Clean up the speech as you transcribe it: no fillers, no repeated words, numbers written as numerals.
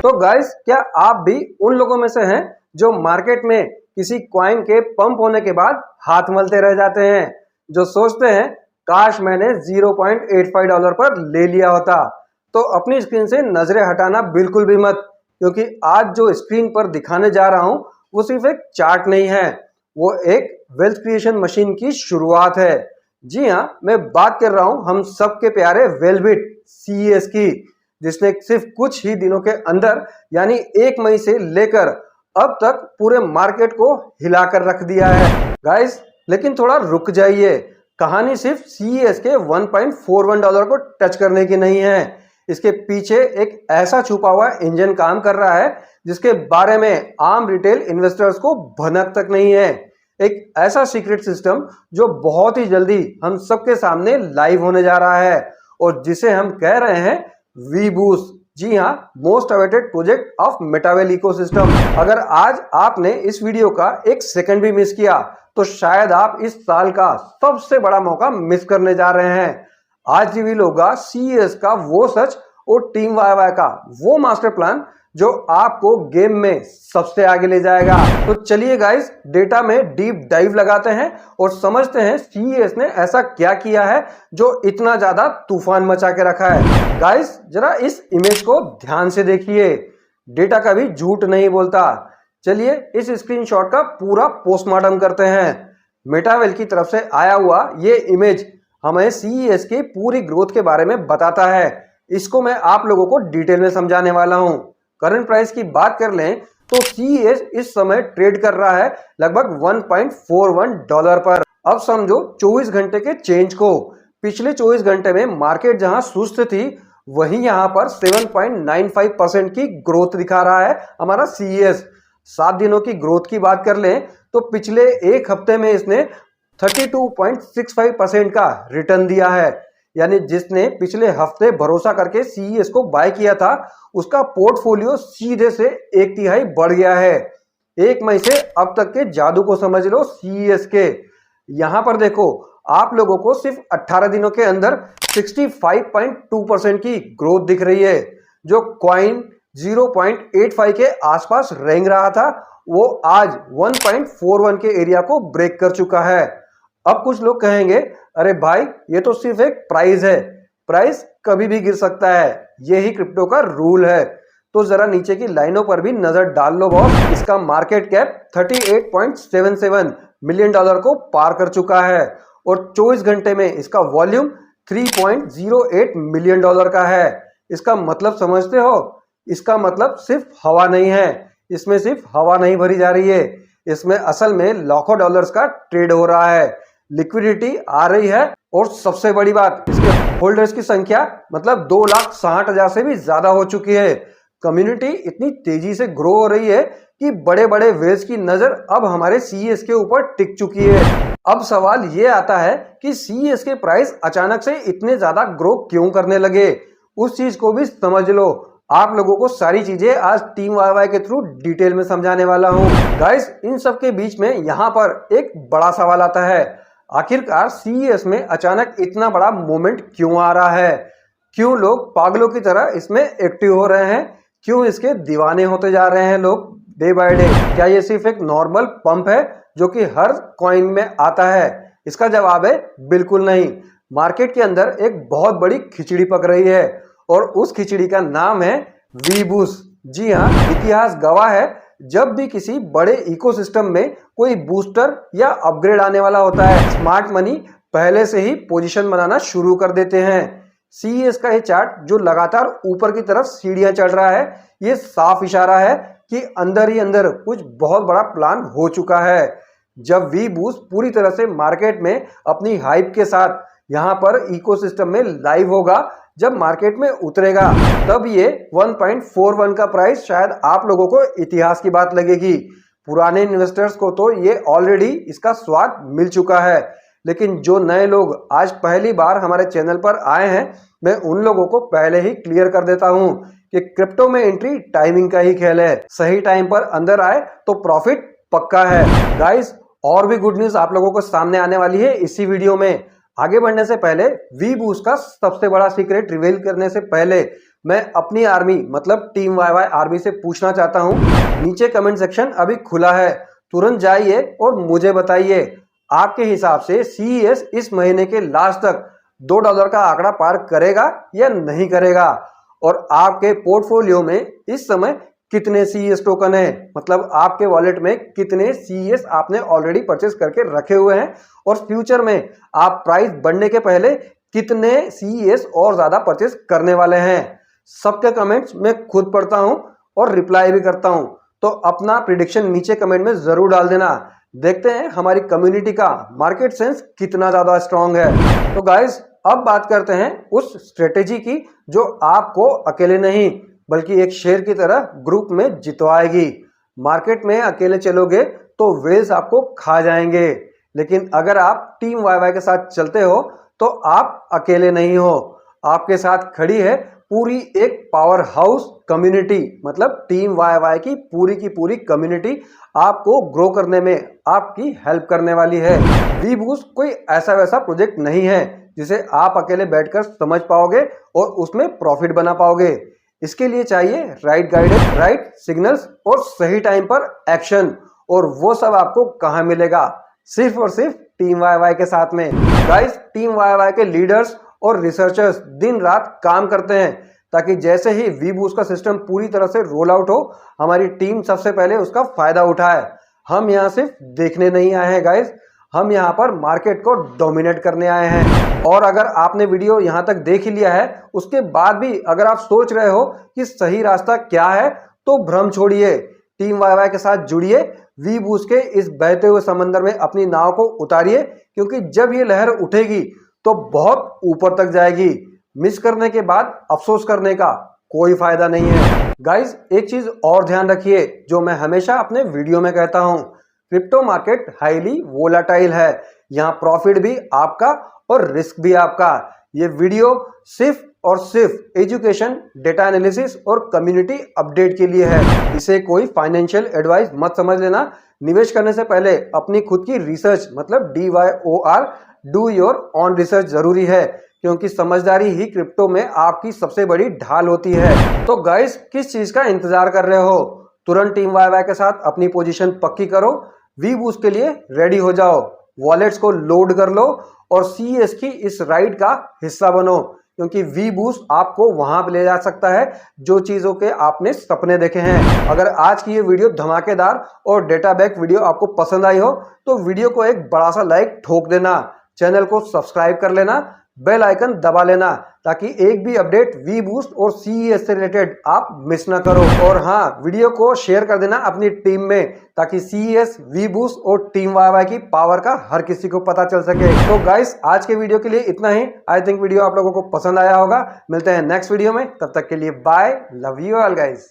तो गाइस, क्या आप भी उन लोगों में से हैं जो मार्केट में किसी कॉइन के पंप होने के बाद हाथ मलते रह जाते हैं, जो सोचते हैं काश मैंने $0.85 पर ले लिया होता। तो अपनी स्क्रीन से नजरें हटाना बिल्कुल भी मत, क्योंकि आज जो स्क्रीन पर दिखाने जा रहा हूं वो सिर्फ एक चार्ट नहीं है, वो एक वेल्थ क्रिएशन मशीन की शुरुआत है। जी हाँ, मैं बात कर रहा हूं हम सबके प्यारे वेलबिट CES की, जिसने सिर्फ कुछ ही दिनों के अंदर यानी 1 मई से लेकर अब तक पूरे मार्केट को हिलाकर रख दिया है। गाइस, लेकिन थोड़ा रुक जाइए, कहानी सिर्फ CES के $1.41 को टच करने की नहीं है। इसके पीछे एक ऐसा छुपा हुआ इंजन काम कर रहा है जिसके बारे में आम रिटेल इन्वेस्टर्स को भनक तक नहीं है। एक ऐसा सीक्रेट सिस्टम जो बहुत ही जल्दी हम सबके सामने लाइव होने जा रहा है और जिसे हम कह रहे हैं वीबूस्ट। जी हाँ, most awaited project of Metawell ecosystem. अगर आज आपने इस वीडियो का 1 सेकंड भी मिस किया तो शायद आप इस साल का सबसे बड़ा मौका मिस करने जा रहे हैं। आज रिवील होगा CES का वो सच और टीम YY का वो मास्टर प्लान जो आपको गेम में सबसे आगे ले जाएगा। तो चलिए गाइस, डेटा में डीप डाइव लगाते हैं और समझते हैं CES ने ऐसा क्या किया है जो इतना ज्यादा तूफान मचा के रखा है। गाइस, जरा इस इमेज को ध्यान से देखिए, डेटा कभी झूठ नहीं बोलता। चलिए इस स्क्रीनशॉट का पूरा पोस्टमार्टम करते हैं। मेटावेल की तरफ से आया हुआ ये इमेज हमें CES की पूरी ग्रोथ के बारे में बताता है। इसको मैं आप लोगों को डिटेल में समझाने वाला हूं। करंट प्राइस की बात कर लें तो CES इस समय ट्रेड कर रहा है लगभग $1.41 पर। अब समझो 24 घंटे के चेंज को। पिछले 24 घंटे में मार्केट जहां सुस्त थी, वहीं यहां पर 7.95% की ग्रोथ दिखा रहा है हमारा CES। 7 दिनों की ग्रोथ की बात कर लें तो पिछले एक हफ्ते में इसने 32.65% का रिटर्न दिया है। यानी जिसने पिछले हफ्ते भरोसा करके CES को बाय किया था, उसका पोर्टफोलियो सीधे से 1/3 बढ़ गया है। 1 मई से अब तक के जादू को समझ लो CES के। यहां पर देखो, आप लोगों को सिर्फ 18 दिनों के अंदर 65.2% की ग्रोथ दिख रही है। जो कॉइन 0.85 के आसपास रेंग रहा था, वो आज 1.41 के एरिया को ब्रेक कर चुका है। अब कुछ लोग कहेंगे, अरे भाई ये तो सिर्फ एक प्राइस है, प्राइस कभी भी गिर सकता है, यही क्रिप्टो का रूल है। तो जरा नीचे की लाइनों पर भी नजर डाल लो बॉस। इसका मार्केट कैप $38.77 मिलियन को पार कर चुका है और 24 घंटे में इसका वॉल्यूम $3.08 मिलियन का है। इसका मतलब समझते हो? इसका मतलब सिर्फ हवा नहीं है, इसमें सिर्फ हवा नहीं भरी जा रही है, इसमें असल में लाखों डॉलर्स का ट्रेड हो रहा है, लिक्विडिटी आ रही है और सबसे बड़ी बात, इसके होल्डर्स की संख्या मतलब 2,60,000 से भी ज्यादा हो चुकी है। कम्युनिटी इतनी तेजी से ग्रो हो रही है कि बड़े बड़े वेल्स की नजर अब हमारे CES के ऊपर टिक चुकी है। अब सवाल ये आता है कि CES के प्राइस अचानक से इतने ज्यादा ग्रो क्यों करने लगे, उस चीज को भी समझ लो। आप लोगों को सारी चीजें आज टीम YY के थ्रू डिटेल में समझाने वाला हूं। गाइस, इन सब के बीच में यहां पर एक बड़ा सवाल आता है, आखिरकार CES में अचानक इतना बड़ा मोमेंट क्यों आ रहा है? क्यों लोग पागलों की तरह इसमें एक्टिव हो रहे हैं? क्यों इसके दीवाने होते जा रहे हैं लोग डे बाय डे? क्या ये सिर्फ एक नॉर्मल पंप है जो कि हर कॉइन में आता है? इसका जवाब है बिल्कुल नहीं। मार्केट के अंदर एक बहुत बड़ी खिचड़ी पक रही है और उस खिचड़ी का नाम है वीबूस्ट। जी हाँ, इतिहास गवाह है, जब भी किसी बड़े इकोसिस्टम में कोई बूस्टर या अपग्रेड आने वाला होता है, स्मार्ट मनी पहले से ही पोजीशन बनाना शुरू कर देते हैं। CES का ये चार्ट जो लगातार ऊपर की तरफ सीढ़ियां चढ़ रहा है, ये साफ इशारा है कि अंदर ही अंदर कुछ बहुत बड़ा प्लान हो चुका है। जब वीबूस्ट पूरी तरह से मार्केट में अपनी हाइप के साथ यहां पर इकोसिस्टम में लाइव होगा, जब मार्केट में उतरेगा, तब ये 1.41 का प्राइस शायद आप लोगों को इतिहास की बात लगेगी। पुराने इन्वेस्टर्स को तो ये ऑलरेडी इसका स्वाद मिल चुका है, लेकिन जो नए लोग आज पहली बार हमारे चैनल पर आए हैं, मैं उन लोगों को पहले ही क्लियर कर देता हूं कि क्रिप्टो में एंट्री टाइमिंग का ही खेल है। सही टाइम पर अंदर आए तो प्रॉफिट पक्का है। गाइस, और भी गुड न्यूज आप लोगों को सामने आने वाली है इसी वीडियो में। आगे बढ़ने से पहले वीबूस्ट का सबसे बड़ा सीक्रेट रिवील करने से पहले मैं अपनी आर्मी मतलब टीम वाई आर्मी से पूछना चाहता हूं। नीचे कमेंट सेक्शन अभी खुला है, तुरंत जाइए और मुझे बताइए आपके हिसाब से CES इस महीने के लास्ट तक $2 का आंकड़ा पार करेगा या नहीं करेगा, और आपके पोर्टफोलियो में इस समय कितने CES टोकन है, मतलब आपके वॉलेट में कितने CES आपने ऑलरेडी परचेस करके रखे हुए हैं, और फ्यूचर में आप प्राइस बढ़ने के पहले कितने CES और ज्यादा परचेस करने वाले हैं। सबके कमेंट्स मैं खुद पढ़ता हूं और रिप्लाई भी करता हूं, तो अपना प्रिडिक्शन नीचे कमेंट में जरूर डाल देना। देखते हैं हमारी कम्युनिटी का मार्केट सेंस कितना ज्यादा स्ट्रांग है। तो गाइस अब बात करते हैं उस स्ट्रेटेजी की जो आपको अकेले नहीं बल्कि एक शेर की तरह ग्रुप में जितवाएगी। मार्केट में अकेले चलोगे तो वेल्स आपको खा जाएंगे, लेकिन अगर आप टीम वाई के साथ चलते हो तो आप अकेले नहीं हो, आपके साथ खड़ी है पूरी एक पावर हाउस कम्युनिटी, मतलब टीम वाई की पूरी कम्युनिटी आपको ग्रो करने में आपकी हेल्प करने वाली है। वी बूस्ट कोई ऐसा वैसा प्रोजेक्ट नहीं है जिसे आप अकेले बैठकर समझ पाओगे और उसमें प्रॉफिट बना पाओगे। इसके लिए चाहिए राइट गाइडेंस, राइट सिग्नल्स और सही टाइम पर एक्शन, और वो सब आपको कहां मिलेगा? सिर्फ और सिर्फ टीम वाई के साथ में। गाइस टीम वाई के लीडर्स और रिसर्चर्स दिन रात काम करते हैं ताकि जैसे ही वी बूस्ट का सिस्टम पूरी तरह से रोल आउट हो, हमारी टीम सबसे पहले उसका फायदा उठाए। हम यहाँ सिर्फ देखने नहीं आए हैं गाइस, हम यहाँ पर मार्केट को डोमिनेट करने आए हैं। और अगर आपने वीडियो यहाँ तक देख ही लिया है, उसके बाद भी अगर आप सोच रहे हो कि सही रास्ता क्या है, तो भ्रम छोड़िए, टीम वाई के साथ जुड़िए, वी बूस्ट के इस बहते हुए समंदर में अपनी नाव को उतारिए, क्योंकि जब ये लहर उठेगी तो बहुत ऊपर तक जाएगी। मिस करने के बाद अफसोस करने का कोई फायदा नहीं है। गाइस एक चीज और ध्यान रखिए जो मैं हमेशा अपने वीडियो में कहता हूं, क्रिप्टो मार्केट हाईली वोलाटाइल है, यहाँ प्रॉफिट भी आपका और रिस्क भी आपका। ये वीडियो सिर्फ और सिर्फ एजुकेशन, डेटा एनालिसिस और कम्युनिटी अपडेट के लिए है, इसे कोई फाइनेंशियल एडवाइस मत समझ लेना। निवेश करने से पहले अपनी खुद की रिसर्च मतलब DYOR do your on research जरूरी है, क्योंकि समझदारी ही क्रिप्टो में आपकी सबसे बड़ी ढाल होती है। तो गाइस किस चीज का इंतजार कर रहे हो? तुरंत टीम वाई के साथ अपनी पोजीशन पक्की करो, वी बूस्ट के लिए रेडी हो जाओ, वॉलेट्स को लोड कर लो और CES की इस राइड का हिस्सा बनो, क्योंकि वी बूस्ट आपको वहां ले जा सकता है जो चीजों के आपने सपने देखे हैं। अगर आज की ये वीडियो धमाकेदार और डेटा बैक वीडियो आपको पसंद आई हो तो वीडियो को एक बड़ा सा लाइक ठोक देना, चैनल को सब्सक्राइब कर लेना, बेल आइकन दबा लेना, ताकि एक भी अपडेट वी बूस्ट और CES से रिलेटेड आप मिस ना करो। और हाँ, वीडियो को शेयर कर देना अपनी टीम में, ताकि CES, वी बूस्ट और टीम वाई की पावर का हर किसी को पता चल सके। तो गाइस आज के वीडियो के लिए इतना ही। आई थिंक वीडियो आप लोगों को पसंद आया होगा। मिलते हैं नेक्स्ट वीडियो में, तब तक के लिए bye, love you all guys.